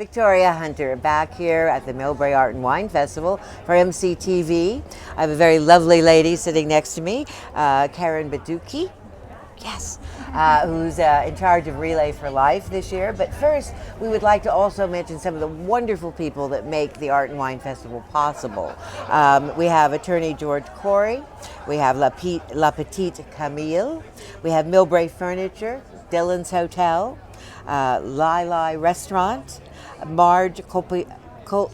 Victoria Hunter, back here at the Millbrae Art and Wine Festival for MCTV. I have a very lovely lady sitting next to me, Karen Bettucchi. Yes, who's in charge of Relay for Life this year. But first, we would like to also mention some of the wonderful people that make the Art and Wine Festival possible. We have attorney George Corey, we have La Petite Camille, we have Millbrae Furniture, Dylan's Hotel, Lai Lai Restaurant, Marge Colapietro.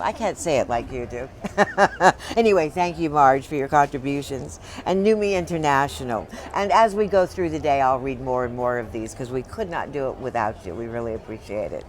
I can't say it like you do. Anyway, thank you, Marge, for your contributions. And NUMIS International. And as we go through the day, I'll read more and more of these because we could not do it without you. We really appreciate it.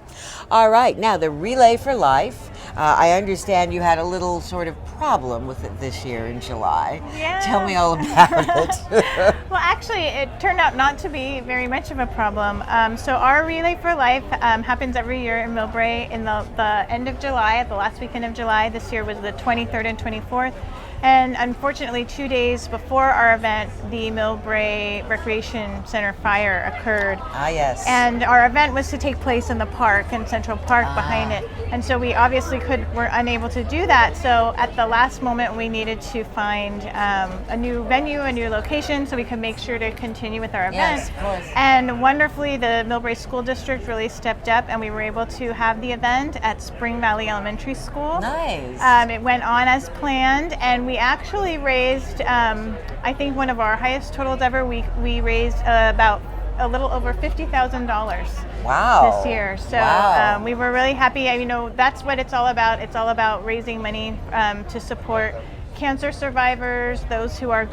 All right, now the Relay for Life. I understand you had a little sort of problem with it this year in July. Yeah. Tell me all about it. Well, actually, it turned out not to be very much of a problem. So our Relay for Life happens every year in Millbrae in the end of July, at the last weekend of July. This year was the 23rd and 24th. And unfortunately, 2 days before our event, the Millbrae Recreation Center fire occurred. Ah, yes. And our event was to take place in the park, in Central Park behind it. And so we obviously were unable to do that. So at the last moment, we needed to find a new venue, a new location, so we could make sure to continue with our event. Yes, of course. And wonderfully, the Millbrae School District really stepped up, and we were able to have the event at Spring Valley Elementary School. Nice. It went on as planned, and we actually raised, I think, one of our highest totals ever. We raised about a little over $50,000 Wow. this year. So wow. We were really happy. You know, that's what it's all about. It's all about raising money to support cancer survivors, those who are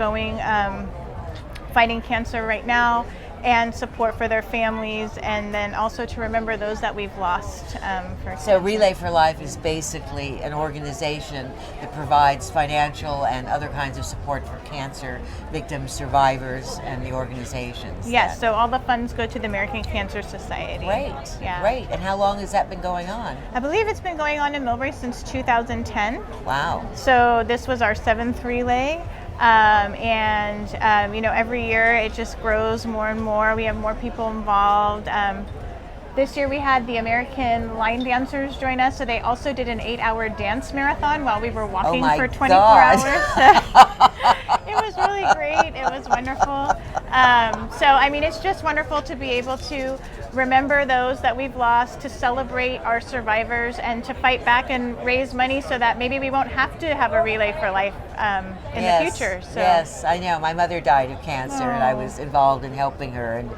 fighting cancer right now, and support for their families, and then also to remember those that we've lost for cancer. So Relay for Life is basically an organization that provides financial and other kinds of support for cancer victims, survivors, and the organizations. Yes, so all the funds go to the American Cancer Society. Great, yeah. Great. And how long has that been going on? I believe it's been going on in Millbrae since 2010. Wow. So this was our 7th relay. You know, every year it just grows more and more. We have more people involved. This year we had the American line dancers join us, so they also did an 8-hour dance marathon while we were walking for 24 hours. It was really great. It was wonderful. So, I mean, it's just wonderful to be able to remember those that we've lost, to celebrate our survivors, and to fight back and raise money so that maybe we won't have to have a Relay for Life in the future. So. Yes, I know. My mother died of cancer, and I was involved in helping her, and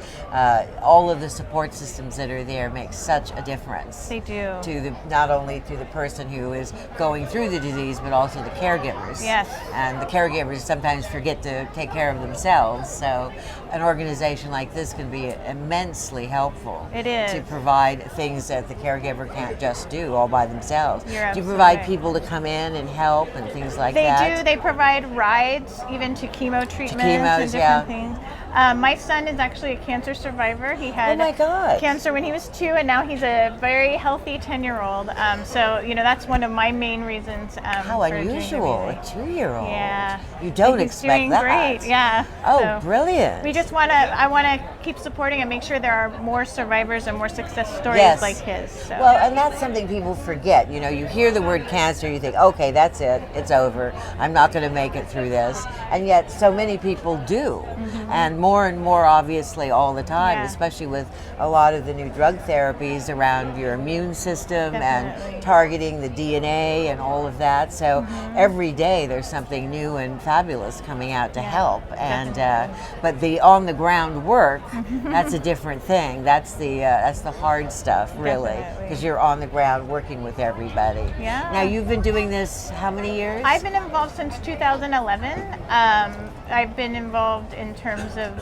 all of the support systems that are there make such a difference. They do. Not only to the person who is going through the disease, but also the caregivers. Yes. And the caregivers sometimes forget to take care of themselves, so an organization like this can be immensely helpful. It is. To provide things that the caregiver can't just do all by themselves. You're do you provide right. people to come in and help and things like that? They do. They provide rides, even to chemo treatments and different things. My son is actually a cancer survivor. He had cancer when he was 2, and now he's a very healthy 10-year-old. So, you know, that's one of my main reasons. How unusual, a 2-year-old. Yeah. You don't he's expect doing that. Great, yeah. Oh, so brilliant. We just I want to keep supporting and make sure there are more survivors and more success stories like his. So. Well, and that's something people forget. You know, you hear the word cancer, you think, okay, that's it, it's over. I'm not going to make it through this. And yet so many people do. Mm-hmm. And more obviously all the time, especially with a lot of the new drug therapies around your immune system and targeting the DNA and all of that. So every day there's something new and fabulous coming out to help. And but the on the ground work, that's a different thing. That's the hard stuff, really, because you're on the ground working with everybody. Yeah. Now you've been doing this how many years? I've been involved since 2011. I've been involved in terms of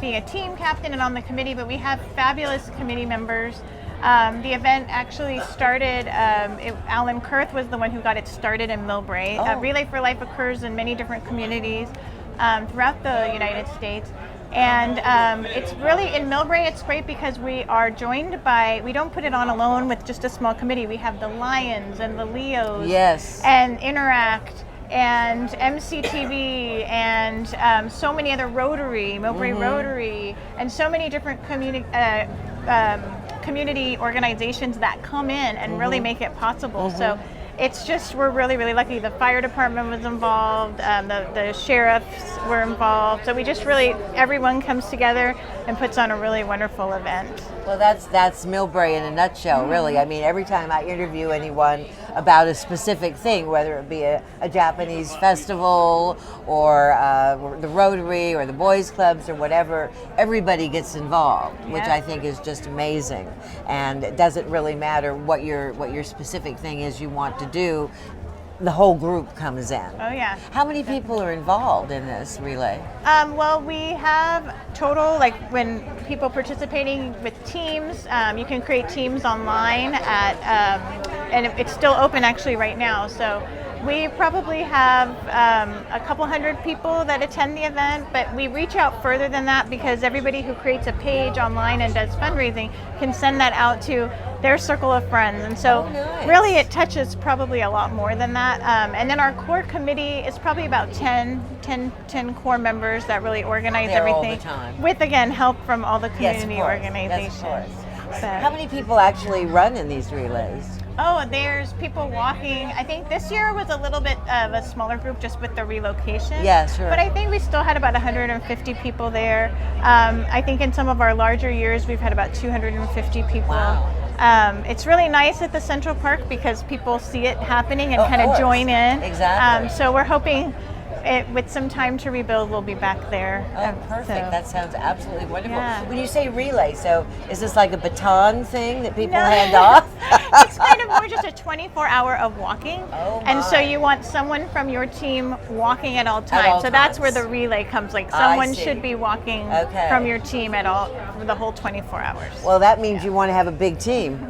being a team captain and on the committee, but we have fabulous committee members. The event actually started, Alan Kurth was the one who got it started in Millbrae. Relay for Life occurs in many different communities throughout the United States. And it's really, in Millbrae, it's great because we are joined by, we don't put it on alone with just a small committee. We have the Lions and the Leos. Yes. And Interact and MCTV and so many other Rotary, Millbrae Rotary, and so many different community organizations that come in and really make it possible. So it's just, we're really, really lucky. The fire department was involved, the sheriffs were involved. So we just really, everyone comes together and puts on a really wonderful event. Well, that's Millbrae in a nutshell, really. I mean, every time I interview anyone about a specific thing, whether it be a Japanese festival or the Rotary or the boys clubs or whatever, everybody gets involved, which I think is just amazing. And it doesn't really matter what your specific thing is you want to do. The whole group comes in. Oh yeah. How many people are involved in this relay? Well, we have total, like when people participating with teams, you can create teams online at, and it's still open actually right now. So we probably have a couple hundred people that attend the event, but we reach out further than that because everybody who creates a page online and does fundraising can send that out to their circle of friends. And so really it touches probably a lot more than that. And then our core committee is probably about 10 core members that really organize everything. All the time. With, again, help from all the community organizations. Yes, of course. How many people actually run in these relays? Oh, there's people walking. I think this year was a little bit of a smaller group just with the relocation. Yeah, sure. But I think we still had about 150 people there. I think in some of our larger years, we've had about 250 people. Wow. It's really nice at the Central Park because people see it happening and kind of join in. Exactly. So we're hoping with some time to rebuild, we'll be back there. Oh, perfect. That sounds absolutely wonderful. Yeah. When you say relay, so is this like a baton thing that people hand off? It's kind of more just a 24-hour of walking. Oh, and so you want someone from your team walking at all times. At all so that's times. where the relay comes. Like I someone see. should be walking from your team at all for the whole 24 hours. Well, that means you want to have a big team.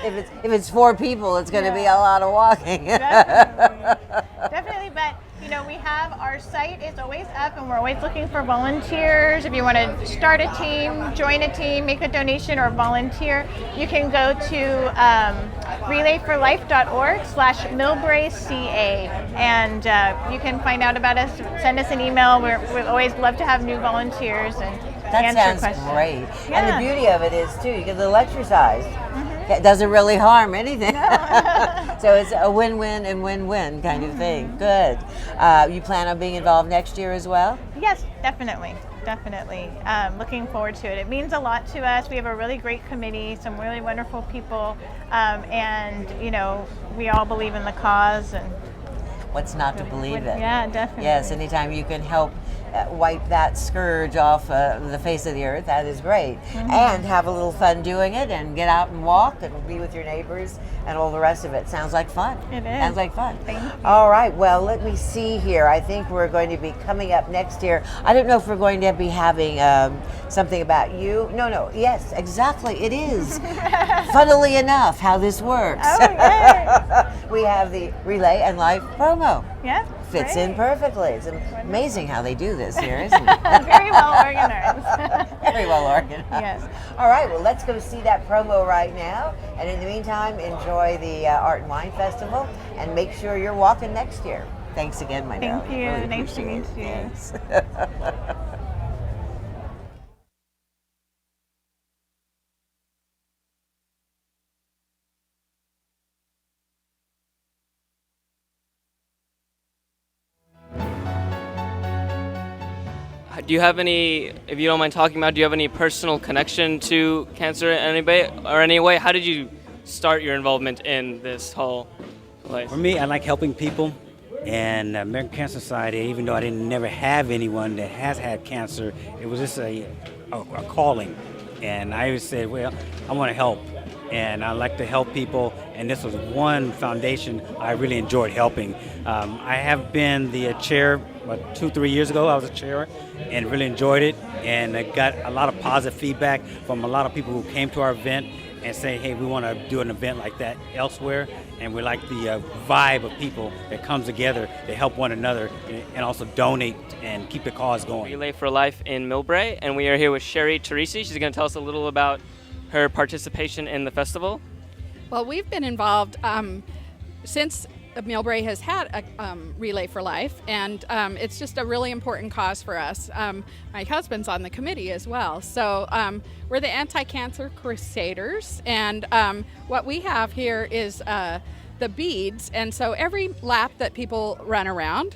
If it's 4 people, it's going to be a lot of walking. Definitely, but you know, we have our site is always up and we're always looking for volunteers. If you want to start a team, join a team, make a donation or volunteer, you can go to relayforlife.org/MillbraeCA and you can find out about us, send us an email. We always love to have new volunteers and answer sounds questions. Great. Yeah. And the beauty of it is, too, you get a little exercise. It doesn't really harm anything. So it's a win-win and win-win kind of thing. Good. You plan on being involved next year as well? Yes, definitely. Looking forward to it. It means a lot to us. We have a really great committee, some really wonderful people, and you know, we all believe in the cause. And what's not to believe it? Yeah, definitely. Yes, anytime you can help wipe that scourge off the face of the earth, that is great. And have a little fun doing it and get out and walk and be with your neighbors and all the rest of it. Sounds like fun. It is. Sounds like fun. Thank you. All right, well, let me see here. I think we're going to be coming up next year. I don't know if we're going to be having something about you. No, yes, exactly, it is. Funnily enough, how this works. Oh, yeah. We have the Relay and Life promo. Yeah. Fits great. in perfectly. It's amazing how they do this here, isn't it? Very well organized. Very well organized. Yes. All right, well, let's go see that promo right now. And in the meantime, enjoy the Art and Wine Festival and make sure you're walking next year. Thanks again, my darling. Thank you. Really Nice to meet appreciate it. you. Thanks. Do you have any, if you don't mind talking about, do you have any personal connection to cancer in any way? How did you start your involvement in this whole place? For me, I like helping people. And American Cancer Society, even though I didn't never have anyone that has had cancer, it was just a calling. And I always said, well, I want to help. And I like to help people. And this was one foundation I really enjoyed helping. I have been the chair, 2-3 years ago, I was a chair and really enjoyed it. And I got a lot of positive feedback from a lot of people who came to our event and say, hey, we want to do an event like that elsewhere. And we like the vibe of people that comes together to help one another and also donate and keep the cause going. Relay for Life in Millbrae, and we are here with Sherry Teresi. She's going to tell us a little about her participation in the festival. Well, we've been involved since Millbrae has had a Relay for Life, and it's just a really important cause for us. My husband's on the committee as well, so we're the Anti-Cancer Crusaders, and what we have here is the beads, and so every lap that people run around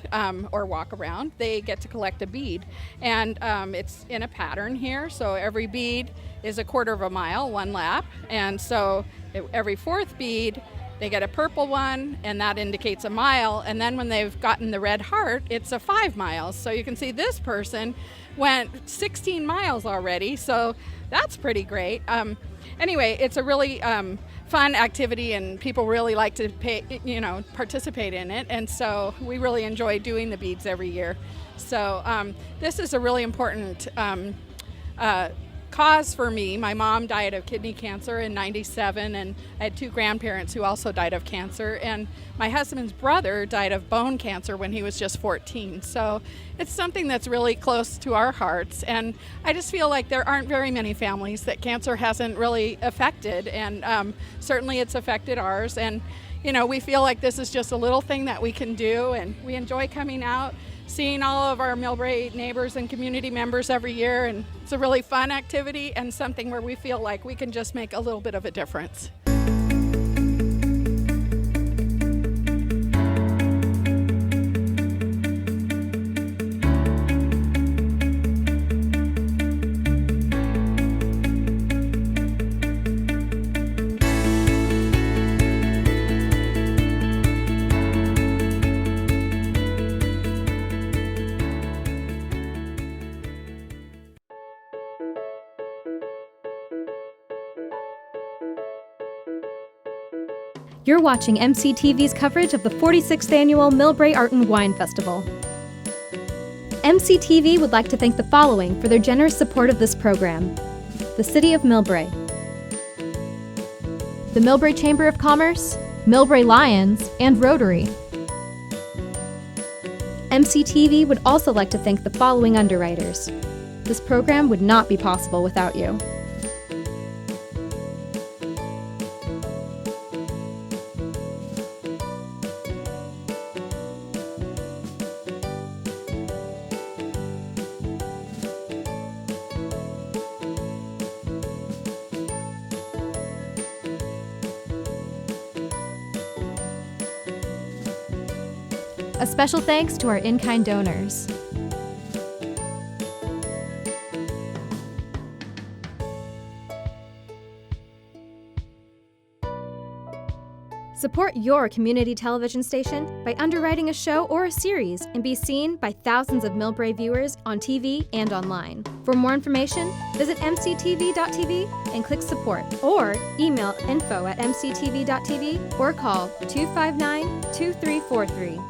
or walk around, they get to collect a bead, and it's in a pattern here, so every bead is a quarter of a mile, one lap, and so every fourth bead they get a purple one, and that indicates a mile, and then when they've gotten the red heart, it's a 5 miles. So you can see this person went 16 miles already, so that's pretty great. Anyway, it's a really fun activity, and people really like to participate in it, and so we really enjoy doing the beads every year. So this is a really important cause for me. My mom died of kidney cancer in '97, and I had 2 grandparents who also died of cancer, and my husband's brother died of bone cancer when he was just 14. So it's something that's really close to our hearts, and I just feel like there aren't very many families that cancer hasn't really affected, and certainly it's affected ours, and we feel like this is just a little thing that we can do, and we enjoy coming out, seeing all of our Millbrae neighbors and community members every year, and it's a really fun activity and something where we feel like we can just make a little bit of a difference. You're watching MCTV's coverage of the 46th Annual Millbrae Art and Wine Festival. MCTV would like to thank the following for their generous support of this program: the City of Millbrae, the Millbrae Chamber of Commerce, Millbrae Lions, and Rotary. MCTV would also like to thank the following underwriters. This program would not be possible without you. A special thanks to our in-kind donors. Support your community television station by underwriting a show or a series and be seen by thousands of Millbrae viewers on TV and online. For more information, visit mctv.tv and click support, or email info@mctv.tv or call 259-2343.